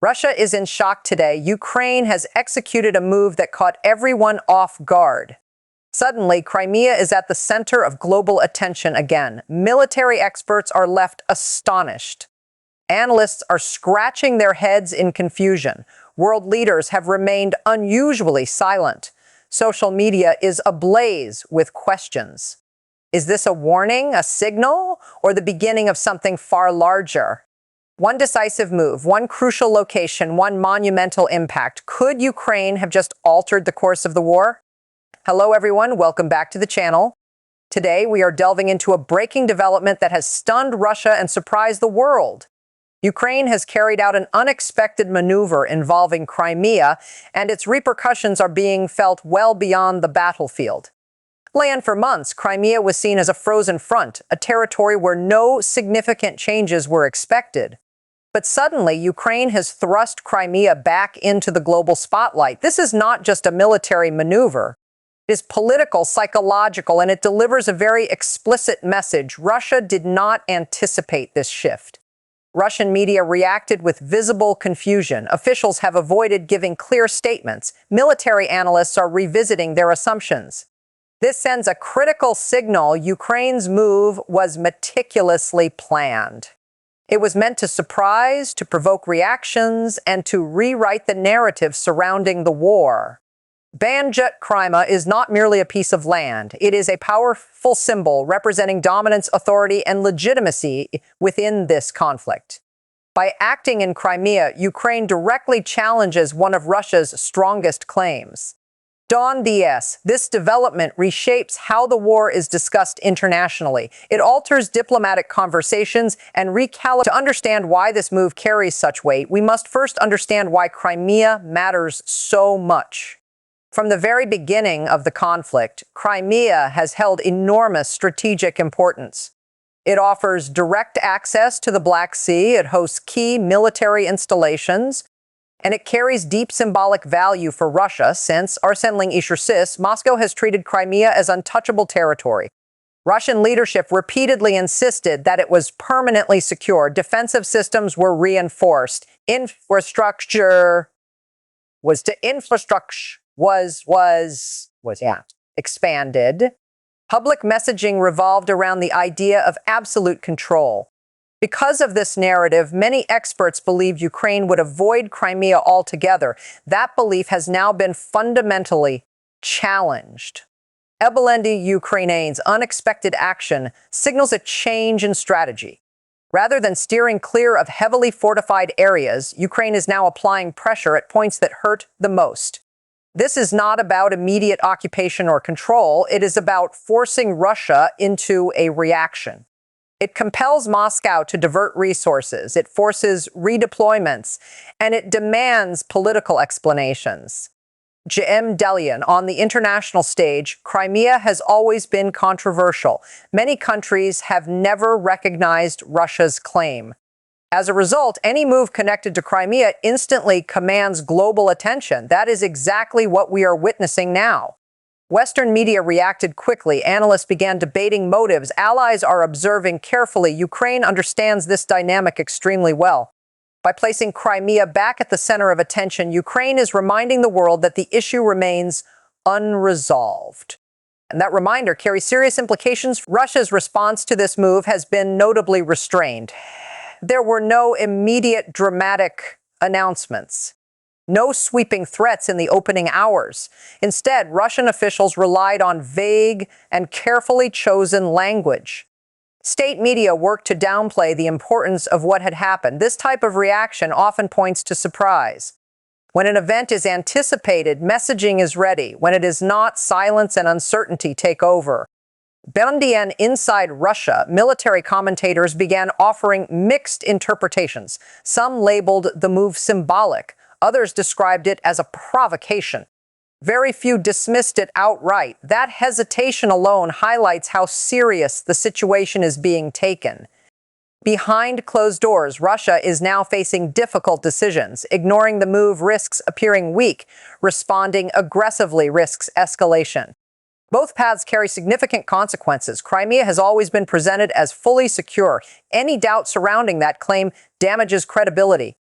Russia is in shock today. Ukraine has executed a move that caught everyone off guard. Suddenly, Crimea is at the center of global attention again. Military experts are left astonished. Analysts are scratching their heads in confusion. World leaders have remained unusually silent. Social media is ablaze with questions. Is this a warning, a signal, or the beginning of something far larger? One decisive move, one crucial location, one monumental impact. Could Ukraine have just altered the course of the war? Hello, everyone. Welcome back to the channel. Today, we are delving into a breaking development that has stunned Russia and surprised the world. Ukraine has carried out an unexpected maneuver involving Crimea, and its repercussions are being felt well beyond the battlefield. Land for months, Crimea was seen as a frozen front, a territory where no significant changes were expected. But suddenly, Ukraine has thrust Crimea back into the global spotlight. This is not just a military maneuver. It is political, psychological, and it delivers a very explicit message. Russia did not anticipate this shift. Russian media reacted with visible confusion. Officials have avoided giving clear statements. Military analysts are revisiting their assumptions. This sends a critical signal. Ukraine's move was meticulously planned. It was meant to surprise, to provoke reactions, and to rewrite the narrative surrounding the war. Banjut Crimea is not merely a piece of land. It is a powerful symbol representing dominance, authority, and legitimacy within this conflict. By acting in Crimea, Ukraine directly challenges one of Russia's strongest claims. This development reshapes how the war is discussed internationally. It alters diplomatic conversations and recalibrates. To understand why this move carries such weight, we must first understand why Crimea matters so much. From the very beginning of the conflict, Crimea has held enormous strategic importance. It offers direct access to the Black Sea, it hosts key military installations, and it carries deep symbolic value for Russia since, Moscow has treated Crimea as untouchable territory. Russian leadership repeatedly insisted that it was permanently secure. Defensive systems were reinforced. Infrastructure expanded. Public messaging revolved around the idea of absolute control. Because of this narrative, many experts believed Ukraine would avoid Crimea altogether. That belief has now been fundamentally challenged. Ukraine's unexpected action signals a change in strategy. Rather than steering clear of heavily fortified areas, Ukraine is now applying pressure at points that hurt the most. This is not about immediate occupation or control. It is about forcing Russia into a reaction. It compels Moscow to divert resources, it forces redeployments, and it demands political explanations. On the international stage, Crimea has always been controversial. Many countries have never recognized Russia's claim. As a result, any move connected to Crimea instantly commands global attention. That is exactly what we are witnessing now. Western media reacted quickly. Analysts began debating motives. Allies are observing carefully. Ukraine understands this dynamic extremely well. By placing Crimea back at the center of attention, Ukraine is reminding the world that the issue remains unresolved. And that reminder carries serious implications. Russia's response to this move has been notably restrained. There were no immediate dramatic announcements. No sweeping threats in the opening hours. Instead, Russian officials relied on vague and carefully chosen language. State media worked to downplay the importance of what had happened. This type of reaction often points to surprise. When an event is anticipated, messaging is ready. When it is not, silence and uncertainty take over. Inside Russia, military commentators began offering mixed interpretations. Some labeled the move symbolic. Others described it as a provocation. Very few dismissed it outright. That hesitation alone highlights how serious the situation is being taken. Behind closed doors, Russia is now facing difficult decisions. Ignoring the move risks appearing weak. Responding aggressively risks escalation. Both paths carry significant consequences. Crimea has always been presented as fully secure. Any doubt surrounding that claim damages credibility.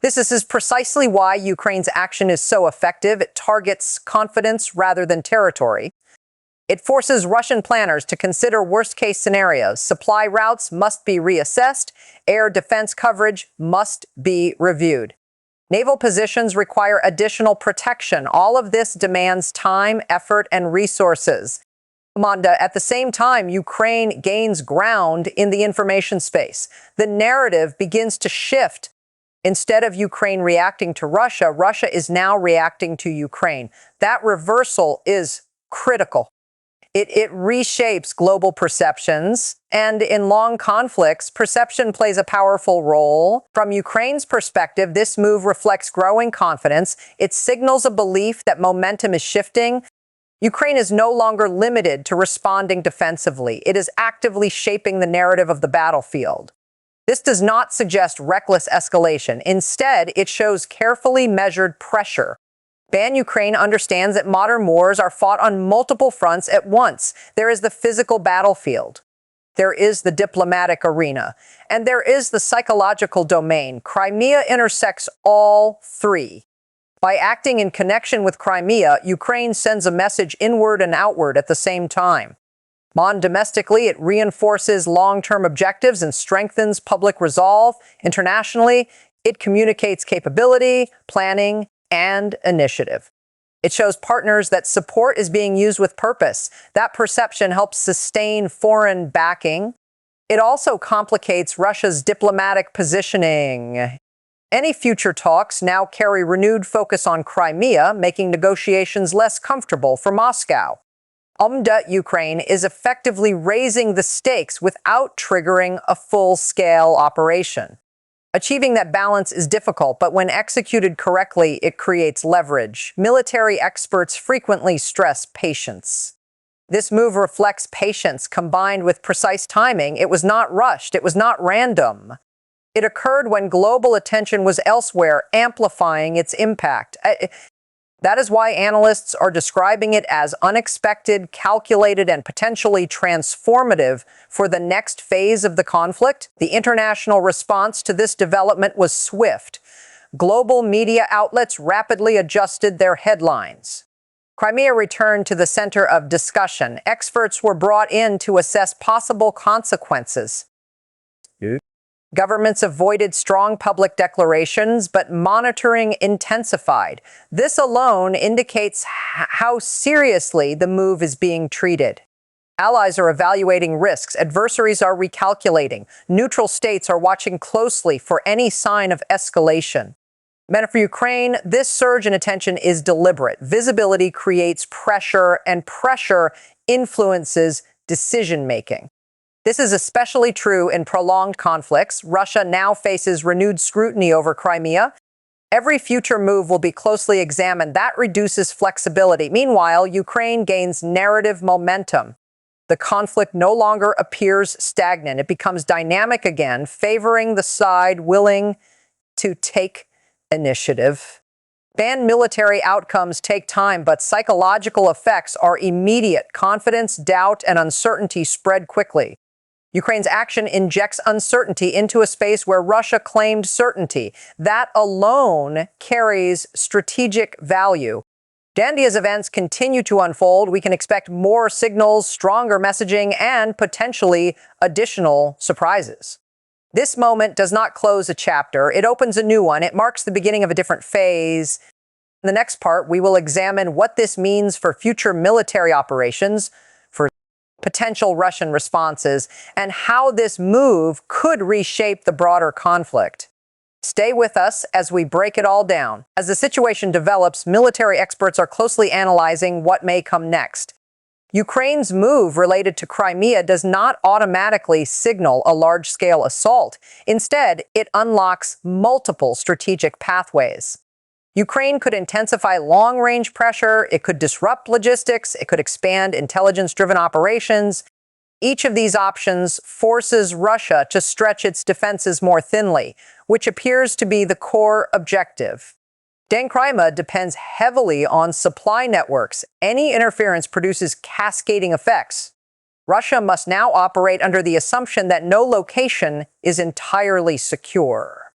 This is precisely why Ukraine's action is so effective. It targets confidence rather than territory. It forces Russian planners to consider worst-case scenarios. Supply routes must be reassessed. Air defense coverage must be reviewed. Naval positions require additional protection. All of this demands time, effort, and resources. Amanda, at the same time, Ukraine gains ground in the information space. The narrative begins to shift. Instead of Ukraine reacting to Russia, Russia is now reacting to Ukraine. That reversal is critical. It reshapes global perceptions, and in long conflicts, perception plays a powerful role. From Ukraine's perspective, this move reflects growing confidence. It signals a belief that momentum is shifting. Ukraine is no longer limited to responding defensively. It is actively shaping the narrative of the battlefield. This does not suggest reckless escalation. Instead, it shows carefully measured pressure. Ukraine understands that modern wars are fought on multiple fronts at once. There is the physical battlefield, there is the diplomatic arena, and there is the psychological domain. Crimea intersects all three. By acting in connection with Crimea, Ukraine sends a message inward and outward at the same time. Domestically, it reinforces long-term objectives and strengthens public resolve. Internationally, it communicates capability, planning, and initiative. It shows partners that support is being used with purpose. That perception helps sustain foreign backing. It also complicates Russia's diplomatic positioning. Any future talks now carry renewed focus on Crimea, making negotiations less comfortable for Moscow. Ukraine is effectively raising the stakes without triggering a full-scale operation. Achieving that balance is difficult, but when executed correctly, it creates leverage. Military experts frequently stress patience. This move reflects patience combined with precise timing. It was not rushed. It was not random. It occurred when global attention was elsewhere, amplifying its impact. That is why analysts are describing it as unexpected, calculated, and potentially transformative for the next phase of the conflict. The international response to this development was swift. Global media outlets rapidly adjusted their headlines. Crimea returned to the center of discussion. Experts were brought in to assess possible consequences. Governments avoided strong public declarations, but monitoring intensified. This alone indicates how seriously the move is being treated. Allies are evaluating risks. Adversaries are recalculating. Neutral states are watching closely for any sign of escalation. For Ukraine, this surge in attention is deliberate. Visibility creates pressure, and pressure influences decision-making. This is especially true in prolonged conflicts. Russia now faces renewed scrutiny over Crimea. Every future move will be closely examined. That reduces flexibility. Meanwhile, Ukraine gains narrative momentum. The conflict no longer appears stagnant. It becomes dynamic again, favoring the side willing to take initiative. Military outcomes take time, but psychological effects are immediate. Confidence, doubt, and uncertainty spread quickly. Ukraine's action injects uncertainty into a space where Russia claimed certainty. That alone carries strategic value. As events continue to unfold, we can expect more signals, stronger messaging, and potentially additional surprises. This moment does not close a chapter. It opens a new one. It marks the beginning of a different phase. In the next part, we will examine what this means for future military operations, for potential Russian responses, and how this move could reshape the broader conflict. Stay with us as we break it all down. As the situation develops, military experts are closely analyzing what may come next. Ukraine's move related to Crimea does not automatically signal a large-scale assault. Instead, it unlocks multiple strategic pathways. Ukraine could intensify long-range pressure, it could disrupt logistics, it could expand intelligence-driven operations. Each of these options forces Russia to stretch its defenses more thinly, which appears to be the core objective. Crimea depends heavily on supply networks. Any interference produces cascading effects. Russia must now operate under the assumption that no location is entirely secure.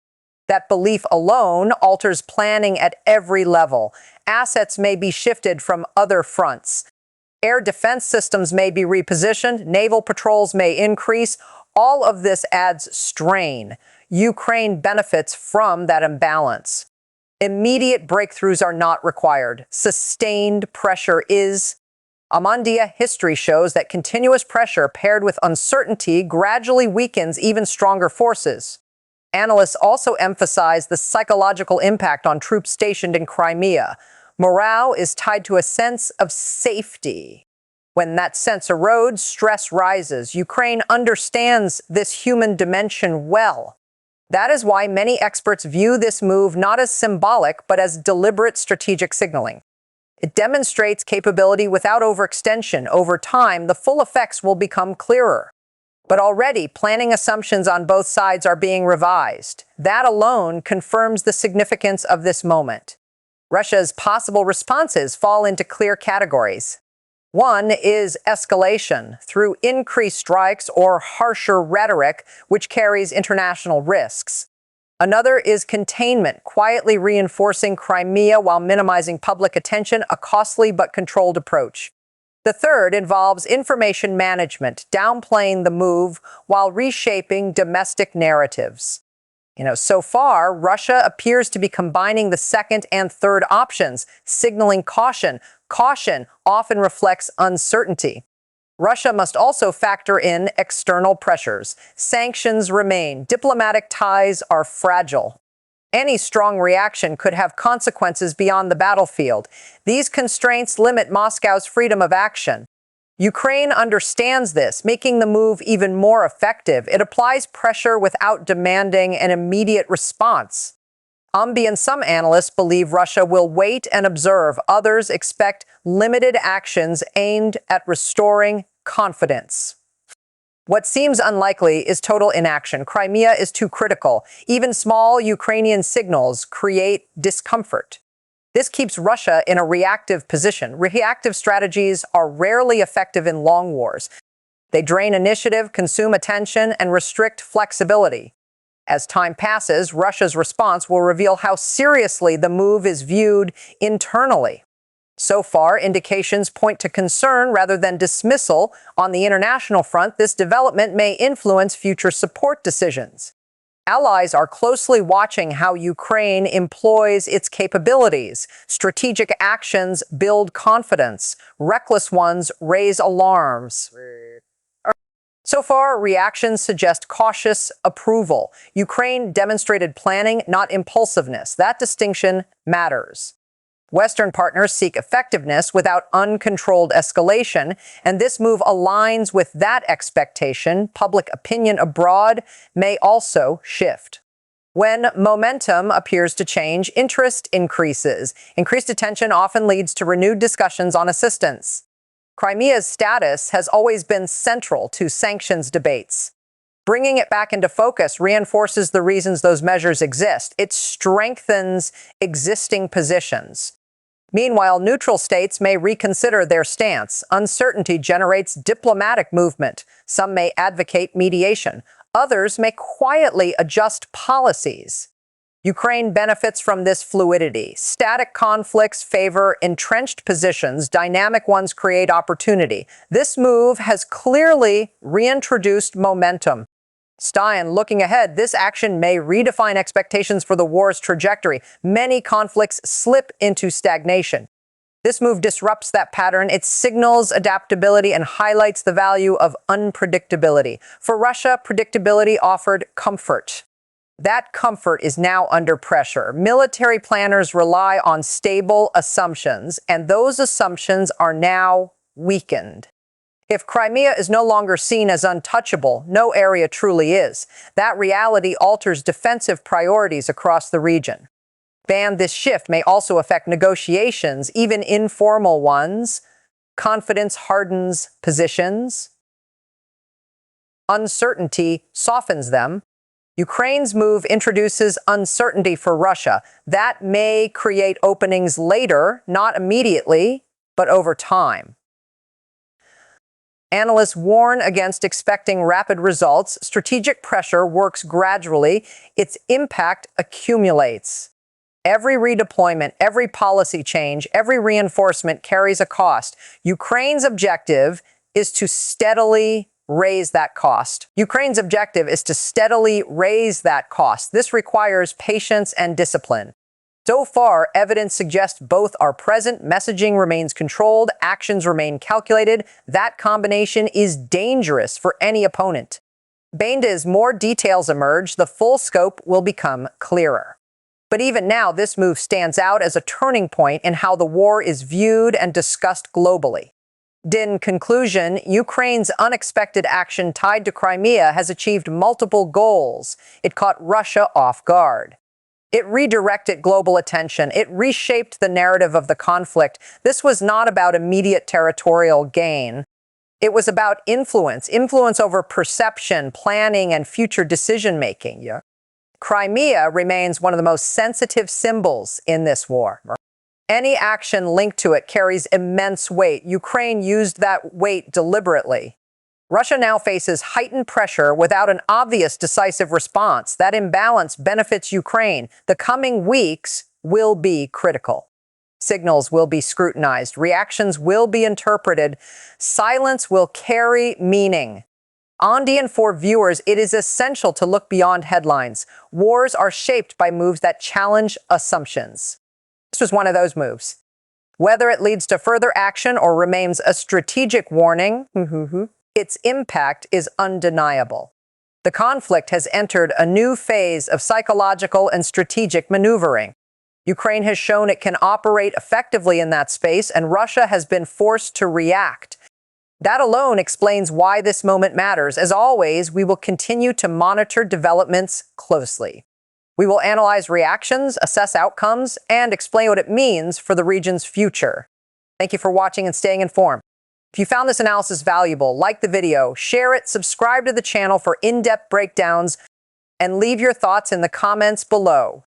That belief alone alters planning at every level. Assets may be shifted from other fronts. Air defense systems may be repositioned. Naval patrols may increase. All of this adds strain. Ukraine benefits from that imbalance. Immediate breakthroughs are not required. Sustained pressure is. Amandia history shows that continuous pressure paired with uncertainty gradually weakens even stronger forces. Analysts also emphasize the psychological impact on troops stationed in Crimea. Morale is tied to a sense of safety. When that sense erodes, stress rises. Ukraine understands this human dimension well. That is why many experts view this move not as symbolic, but as deliberate strategic signaling. It demonstrates capability without overextension. Over time, the full effects will become clearer. But already, planning assumptions on both sides are being revised. That alone confirms the significance of this moment. Russia's possible responses fall into clear categories. One is escalation through increased strikes or harsher rhetoric, which carries international risks. Another is containment, quietly reinforcing Crimea while minimizing public attention, a costly but controlled approach. The third involves information management, downplaying the move while reshaping domestic narratives. So far, Russia appears to be combining the second and third options, signaling caution. Caution often reflects uncertainty. Russia must also factor in external pressures. Sanctions remain. Diplomatic ties are fragile. Any strong reaction could have consequences beyond the battlefield. These constraints limit Moscow's freedom of action. Ukraine understands this, making the move even more effective. It applies pressure without demanding an immediate response. And some analysts believe Russia will wait and observe. Others expect limited actions aimed at restoring confidence. What seems unlikely is total inaction. Crimea is too critical. Even small Ukrainian signals create discomfort. This keeps Russia in a reactive position. Reactive strategies are rarely effective in long wars. They drain initiative, consume attention, and restrict flexibility. As time passes, Russia's response will reveal how seriously the move is viewed internally. So far, indications point to concern rather than dismissal. On the international front, this development may influence future support decisions. Allies are closely watching how Ukraine employs its capabilities. Strategic actions build confidence. Reckless ones raise alarms. So far, reactions suggest cautious approval. Ukraine demonstrated planning, not impulsiveness. That distinction matters. Western partners seek effectiveness without uncontrolled escalation, and this move aligns with that expectation. Public opinion abroad may also shift. When momentum appears to change, interest increases. Increased attention often leads to renewed discussions on assistance. Crimea's status has always been central to sanctions debates. Bringing it back into focus reinforces the reasons those measures exist. It strengthens existing positions. Meanwhile, neutral states may reconsider their stance. Uncertainty generates diplomatic movement. Some may advocate mediation. Others may quietly adjust policies. Ukraine benefits from this fluidity. Static conflicts favor entrenched positions. Dynamic ones create opportunity. This move has clearly reintroduced momentum. Stein, looking ahead, this action may redefine expectations for the war's trajectory. Many conflicts slip into stagnation. This move disrupts that pattern. It signals adaptability and highlights the value of unpredictability. For Russia, predictability offered comfort. That comfort is now under pressure. Military planners rely on stable assumptions, and those assumptions are now weakened. If Crimea is no longer seen as untouchable, no area truly is. That reality alters defensive priorities across the region. This shift may also affect negotiations, even informal ones. Confidence hardens positions. Uncertainty softens them. Ukraine's move introduces uncertainty for Russia. That may create openings later, not immediately, but over time. Analysts warn against expecting rapid results. Strategic pressure works gradually. Its impact accumulates. Every redeployment, every policy change, every reinforcement carries a cost. Ukraine's objective is to steadily raise that cost. Ukraine's objective is to steadily raise that cost. This requires patience and discipline. So far, evidence suggests both are present. Messaging remains controlled. Actions remain calculated. That combination is dangerous for any opponent. As more details emerge, the full scope will become clearer. But even now, this move stands out as a turning point in how the war is viewed and discussed globally. In conclusion, Ukraine's unexpected action tied to Crimea has achieved multiple goals. It caught Russia off guard. It redirected global attention. It reshaped the narrative of the conflict. This was not about immediate territorial gain. It was about influence over perception, planning, and future decision-making. Crimea remains one of the most sensitive symbols in this war. Any action linked to it carries immense weight. Ukraine used that weight deliberately. Russia now faces heightened pressure without an obvious decisive response. That imbalance benefits Ukraine. The coming weeks will be critical. Signals will be scrutinized. Reactions will be interpreted. Silence will carry meaning. And for viewers, it is essential to look beyond headlines. Wars are shaped by moves that challenge assumptions. This was one of those moves. Whether it leads to further action or remains a strategic warning, its impact is undeniable. The conflict has entered a new phase of psychological and strategic maneuvering. Ukraine has shown it can operate effectively in that space, and Russia has been forced to react. That alone explains why this moment matters. As always, we will continue to monitor developments closely. We will analyze reactions, assess outcomes, and explain what it means for the region's future. Thank you for watching and staying informed. If you found this analysis valuable, like the video, share it, subscribe to the channel for in-depth breakdowns, and leave your thoughts in the comments below.